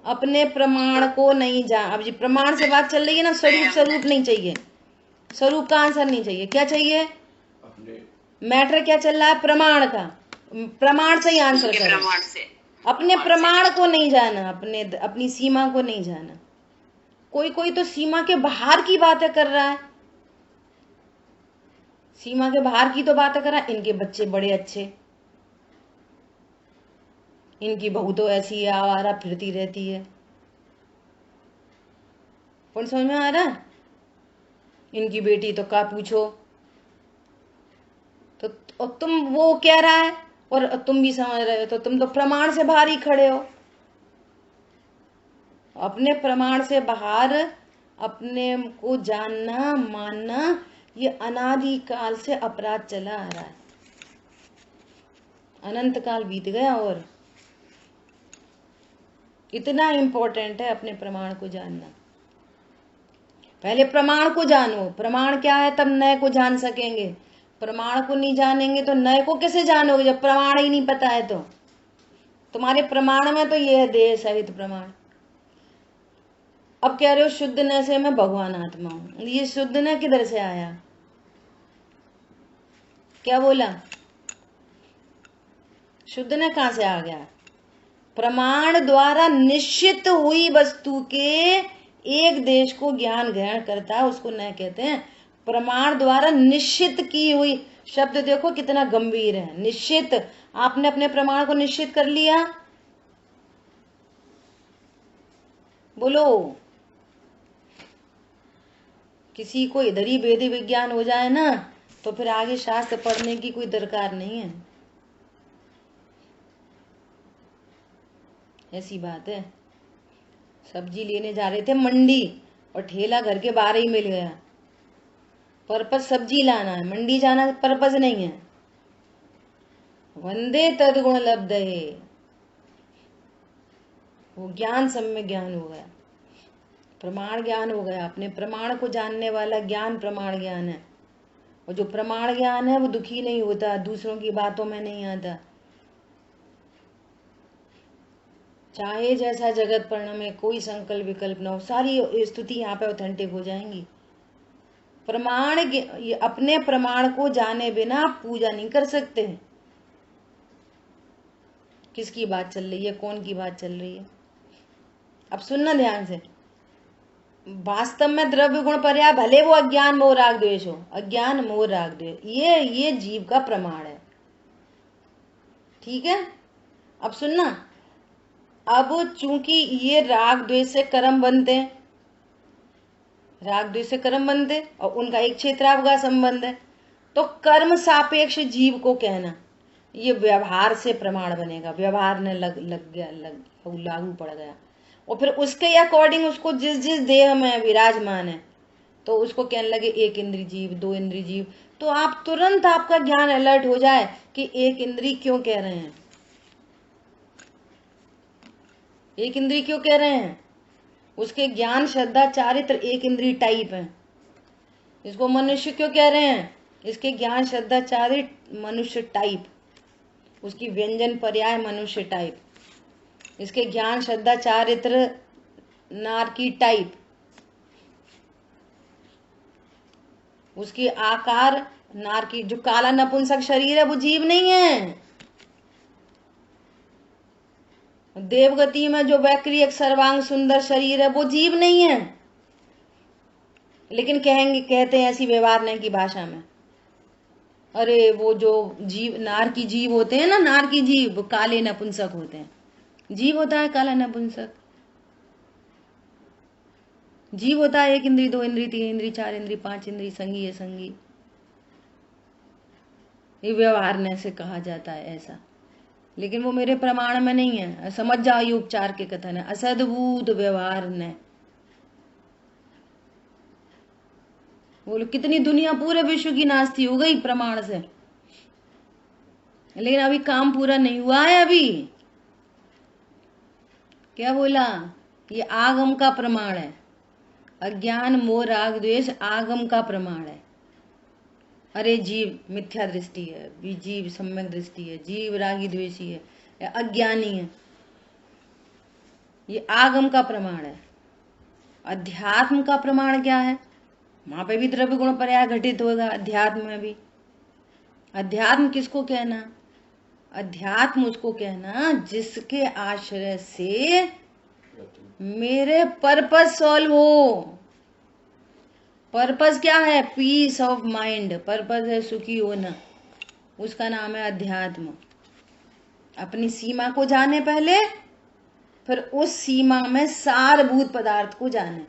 Speaker 2: अपने प्रमाण को नहीं जान। अब जी प्रमाण से बात चल रही है ना, स्वरूप नहीं चाहिए, स्वरूप का आंसर नहीं चाहिए, क्या चाहिए? मैटर क्या चल रहा है? प्रमाण का। प्रमाण से ही आंसर करो। अपने प्रमाण को नहीं जाना, अपनी सीमा को नहीं जाना। कोई तो सीमा के बाहर की बातें कर रहा है, सीमा के बाहर की तो बातें कर रहा है। इनके बच्चे बड़े अच्छे, इनकी बहू तो ऐसी है, आवारा फिरती रहती है। कौन समझ में आ रहा है? इनकी बेटी तो का पूछो। तो और तुम वो कह रहा है और तुम भी समझ रहे हो, तो तुम तो प्रमाण से बाहर ही खड़े हो। अपने प्रमाण से बाहर अपने को जानना मानना, ये अनादि काल से अपराध चला आ रहा है। अनंत काल बीत गया और इतना इंपॉर्टेंट है अपने प्रमाण को जानना। पहले प्रमाण को जानो, प्रमाण क्या है, तब नए को जान सकेंगे। प्रमाण को नहीं जानेंगे तो नए को कैसे जानोगे, जब प्रमाण ही नहीं पता है। तो तुम्हारे प्रमाण में तो ये है देह सहित प्रमाण। अब कह रहे हो शुद्ध न से मैं भगवान आत्मा हूं, ये शुद्ध न किधर से आया? क्या बोला? शुद्ध न कहां से आ गया? प्रमाण द्वारा निश्चित हुई वस्तु के एक देश को ज्ञान ग्रहण करता है, उसको न कहते हैं। प्रमाण द्वारा निश्चित की हुई, शब्द देखो कितना गंभीर है। निश्चित, आपने अपने प्रमाण को निश्चित कर लिया? बोलो। किसी को इधर ही वेद विज्ञान हो जाए ना, तो फिर आगे शास्त्र पढ़ने की कोई दरकार नहीं है। ऐसी बात है। सब्जी लेने जा रहे थे मंडी, और ठेला घर के बाहर ही मिल गया। पर्पस सब्जी लाना है, मंडी जाना पर्पस नहीं है। वंदे तदगुण लब्धये, वो ज्ञान सब में ज्ञान हो गया, प्रमाण ज्ञान हो गया। अपने प्रमाण को जानने वाला ज्ञान प्रमाण ज्ञान है। और जो प्रमाण ज्ञान है वो दुखी नहीं होता, दूसरों की बातों में नहीं आता। चाहे जैसा जगत पर्ण में कोई संकल्प विकल्प न हो, सारी स्तुति यहाँ पे ऑथेंटिक हो जाएंगी। प्रमाण, अपने प्रमाण को जाने बिना पूजा नहीं कर सकते। किसकी बात चल रही है, कौन की बात चल रही है? अब सुनना ध्यान से। वास्तव में द्रव्य गुण पर्याय, भले वो अज्ञान मोह राग द्वेष हो, अज्ञान मोह राग द्वेष, ये जीव का प्रमाण है। ठीक है, अब सुनना। अब चूंकि ये राग द्वेष से कर्म बनते हैं, राग द्वेष से कर्म बनते, और उनका एक क्षेत्राव का संबंध है, तो कर्म सापेक्ष जीव को कहना ये व्यवहार से प्रमाण बनेगा। व्यवहार ने लग गया, लागू पड़ गया, और फिर उसके अकॉर्डिंग उसको जिस जिस देह में विराजमान है, तो उसको कहने लगे एक इंद्री जीव, दो इंद्री जीव, तो आप तुरंत आपका ज्ञान अलर्ट हो जाए कि एक इंद्री क्यों कह रहे हैं, एक इंद्री क्यों कह रहे हैं। उसके ज्ञान श्रद्धा चारित्र एक इंद्री टाइप है। इसको मनुष्य क्यों कह रहे हैं, इसके ज्ञान श्रद्धा चारित्र मनुष्य टाइप, उसकी व्यंजन पर्याय मनुष्य टाइप, इसके ज्ञान श्रद्धा चारित्र नारकी टाइप, उसकी आकार नारकी। जो काला नपुंसक शरीर है वो जीव नहीं है। देवगति में जो वैक्री एक सर्वांग सुंदर शरीर है वो जीव नहीं है, लेकिन कहते हैं ऐसी व्यवहार की भाषा में, अरे वो जो जीव नार की जीव होते हैं ना, नार की जीव वो काले नपुंसक होते हैं। जीव होता है काला नपुंसक, जीव होता है एक इंद्री, दो इंद्री, तीन इंद्री, चार इंद्री, पांच इंद्री, संगी है संगी। ये व्यवहार से कहा जाता है ऐसा, लेकिन वो मेरे प्रमाण में नहीं है। समझ जाओ ये उपचार के कथन है, असद्भूत व्यवहार ने। बोलो कितनी दुनिया पूरे विश्व की नास्ती हो गई प्रमाण से, लेकिन अभी काम पूरा नहीं हुआ है। अभी क्या बोला, ये आगम का प्रमाण है। अज्ञान मोह राग द्वेष आगम का प्रमाण है। अरे जीव मिथ्या दृष्टि है, जीव सम्यक दृष्टि है, जीव रागी द्वेषी है या अज्ञानी है, ये आगम का प्रमाण है। अध्यात्म का प्रमाण क्या है, वहां पे भी द्रव्य गुण पर्याय घटित होगा, अध्यात्म में भी। अध्यात्म किसको कहना, अध्यात्म उसको कहना जिसके आश्रय से मेरे पर्पस सॉल्व हो। पर्पस क्या है, पीस ऑफ माइंड, पर्पस है सुखी होना, उसका नाम है अध्यात्म। अपनी सीमा को जाने पहले, फिर उस सीमा में सारभूत पदार्थ को जाने,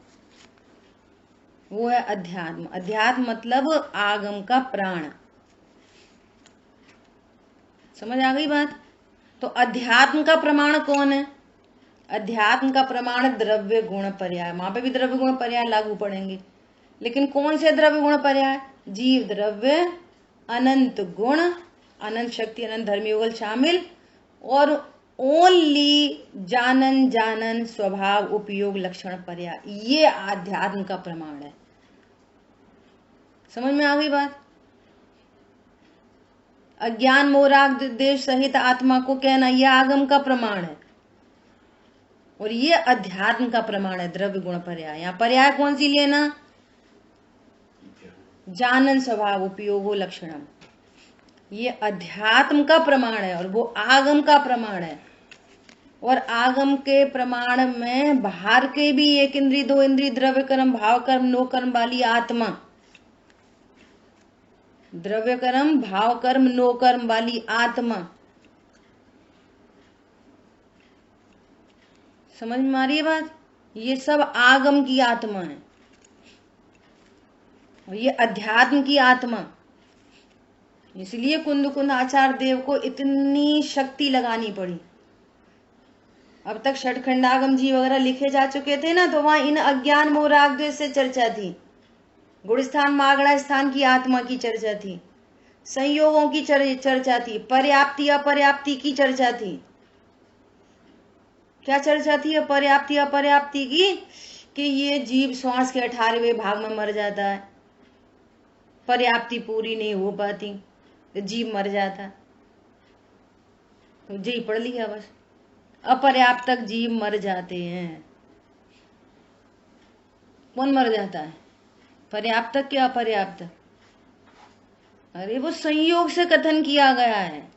Speaker 2: वो है अध्यात्म। अध्यात्म मतलब आगम का प्राण। समझ आ गई बात। तो अध्यात्म का प्रमाण कौन है, अध्यात्म का प्रमाण द्रव्य गुण पर्याय। वहां पे भी द्रव्य गुण पर्याय लागू पड़ेंगे, लेकिन कौन से द्रव्य गुण पर्याय, जीव द्रव्य, अनंत गुण, अनंत शक्ति, अनंत धर्मयुगल शामिल, और ओनली जानन जानन स्वभाव उपयोग लक्षण पर्याय, ये आध्यात्म का प्रमाण है। समझ में आ गई बात। अज्ञान मोह राग द्वेष सहित आत्मा को कहना यह आगम का प्रमाण है, और ये अध्यात्म का प्रमाण है द्रव्य गुण पर्याय। यहाँ पर्याय कौन सी लेना, जानन स्वभाव उपयोगो लक्षणम, ये अध्यात्म का प्रमाण है और वो आगम का प्रमाण है। और आगम के प्रमाण में बाहर के भी एक इंद्री, दो इंद्री, द्रव्य कर्म, भाव कर्म, नो कर्म वाली आत्मा, द्रव्य कर्म, भाव कर्म, नो कर्म वाली आत्मा। समझ में आ रही है बात। ये सब आगम की आत्मा है और ये अध्यात्म की आत्मा। इसलिए कुंद आचार्य देव को इतनी शक्ति लगानी पड़ी। अब तक षटखंडागम जी वगैरह लिखे जा चुके थे ना, तो वहां इन अज्ञान मोह राग द्वेष से चर्चा थी, गुण स्थान मागड़ा स्थान की आत्मा की चर्चा थी, संयोगों की चर्चा थी, पर्याप्ति अपर्याप्ति की चर्चा थी। क्या चर्चा थी अपर्याप्ति अपर्याप्ति की, कि ये जीव श्वास के 18वें भाग में मर जाता है, पर्याप्ति पूरी नहीं हो पाती तो जीव मर जाता, तो जी पढ़ लिया बस। अपर्याप्त जीव मर जाते हैं। कौन मर जाता है, पर्याप्त क्या अपर्याप्त, अरे वो संयोग से कथन किया गया है।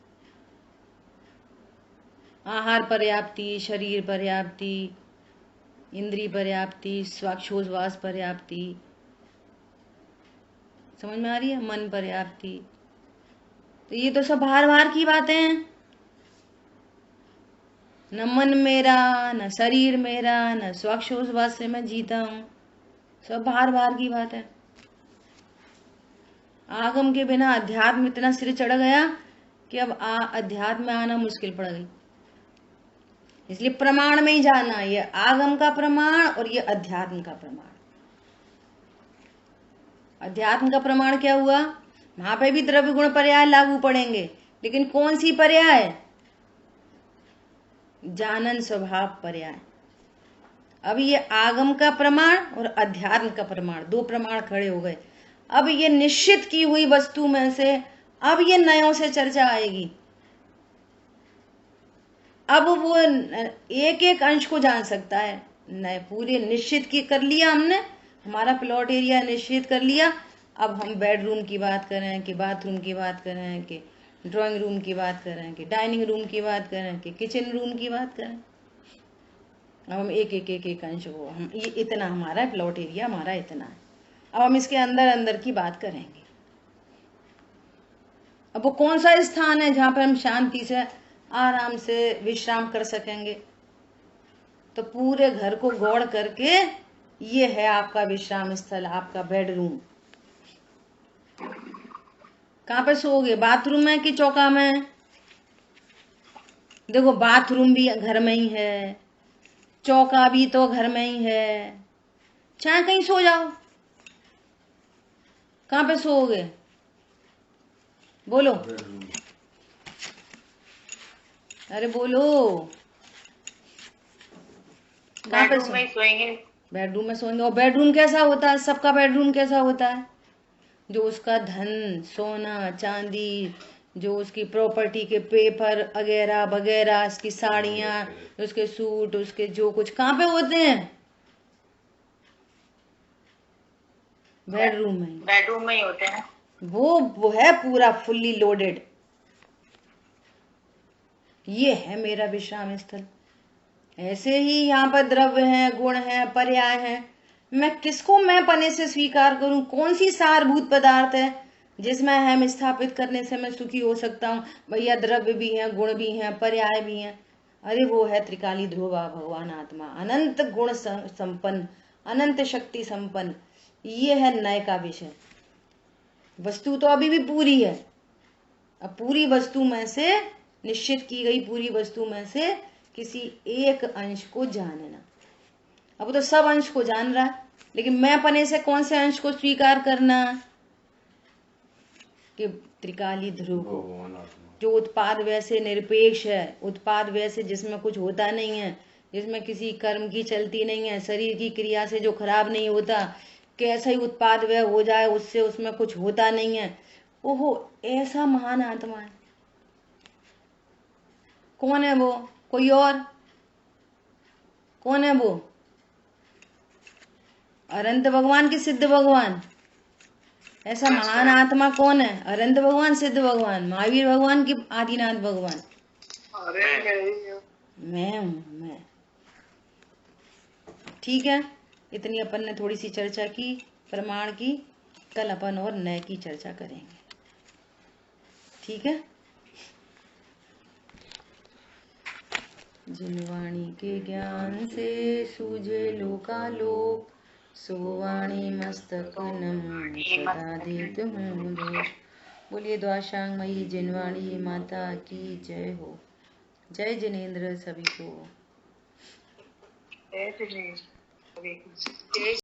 Speaker 2: आहार पर्याप्ति, शरीर पर्याप्ति, इंद्रिय पर्याप्ति, श्वासोच्छ्वास पर्याप्ति, समझ में आ रही है, मन पर्याप्ति। तो ये तो सब भार भार की बातें हैं। न मन मेरा, न शरीर मेरा, न श्वासोच्छ्वास से मैं जीता हूं, सब भार भार की बात है। आगम के बिना अध्यात्म इतना सिर चढ़ गया कि अब अध्यात्म में आना मुश्किल पड़ गई। इसलिए प्रमाण में ही जाना, ये आगम का प्रमाण और ये अध्यात्म का प्रमाण। अध्यात्म का प्रमाण क्या हुआ? वहां पे भी द्रव्य गुण पर्याय लागू पड़ेंगे, लेकिन कौन सी पर्याय? जानन स्वभाव पर्याय। अब ये आगम का प्रमाण और अध्यात्म का प्रमाण, दो प्रमाण खड़े हो गए। अब ये निश्चित की हुई वस्तु में से अब ये नयों से चर्चा आएगी। अब वो एक एक अंश को जान सकता है। नए पूरे निश्चित की कर लिया हमने, हमारा प्लॉट एरिया निश्चित कर लिया। अब हम बेडरूम की बात करें कि बाथरूम की बात करें कि ड्राइंग रूम की बात करें कि डाइनिंग रूम की बात करें कि किचन रूम की बात करें, अब हम एक अंश को, हम ये इतना हमारा प्लॉट एरिया हमारा इतना है। अब हम इसके अंदर अंदर की बात करेंगे। अब वो कौन सा स्थान है जहां पर हम शांति से आराम से विश्राम कर सकेंगे? तो पूरे घर को गौड़ करके ये है आपका विश्राम स्थल, आपका बेडरूम। कहाँ पे सोओगे? बाथरूम में कि चौका में? देखो बाथरूम भी घर में ही है, चौका भी तो घर में ही है, चाहे कहीं सो जाओ। कहाँ पे सोओगे? बोलो, अरे बोलो। कहाँ पे
Speaker 1: बेडरूम में सोएंगे।
Speaker 2: बेडरूम में सोएंगे। और बेडरूम कैसा होता है? सबका बेडरूम कैसा होता है? जो उसका धन, सोना चांदी, जो उसकी प्रॉपर्टी के पेपर वगैरह वगैरह, उसकी साड़ियां, उसके सूट, उसके जो कुछ कहाँ पे होते हैं? बेडरूम में।
Speaker 1: बेडरूम में ही होते हैं।
Speaker 2: वो है पूरा फुल्ली लोडेड। ये है मेरा विश्राम स्थल। ऐसे ही यहाँ पर द्रव्य है, गुण है, पर्याय है। मैं किसको मैं पने से स्वीकार करूं? कौन सी सारभूत पदार्थ है जिसमें हम स्थापित करने से मैं सुखी हो सकता हूँ? भैया द्रव्य भी है, गुण भी है, पर्याय भी है। अरे वो है त्रिकाली ध्रुवा भगवान आत्मा, अनंत गुण संपन्न, अनंत शक्ति संपन्न। ये है नए का विषय। वस्तु तो अभी भी पूरी है। अब पूरी वस्तु में से, निश्चित की गई पूरी वस्तु में से किसी एक अंश को जानना। अब तो सब अंश को जान रहा है, लेकिन मैं पने से कौन से अंश को स्वीकार करना? कि त्रिकाली ध्रुव को, जो उत्पाद वैसे निरपेक्ष है, उत्पाद वैसे जिसमें कुछ होता नहीं है, जिसमें किसी कर्म की चलती नहीं है, शरीर की क्रिया से जो खराब नहीं होता, कैसा ही उत्पाद वह हो जाए उससे उसमें कुछ होता नहीं है। ओहो, ऐसा महान आत्मा है। कौन है वो? कोई और? कौन है वो? अनंत भगवान की सिद्ध भगवान? ऐसा महान आत्मा कौन है? अनंत भगवान, सिद्ध भगवान, महावीर भगवान की आदिनाथ भगवान? मैं हूं, मैं। ठीक है, इतनी अपन ने थोड़ी सी चर्चा की प्रमाण की। कल अपन और नए की चर्चा करेंगे। ठीक है। जिनवाणी के ज्ञान से सूझे लोकालोक, सोवाणी मस्तक नम सदा देत हूँ दोष। बोलिए द्वाशांग मई जिनवाणी माता की जय हो। जय जिनेन्द्र सभी को।
Speaker 1: जय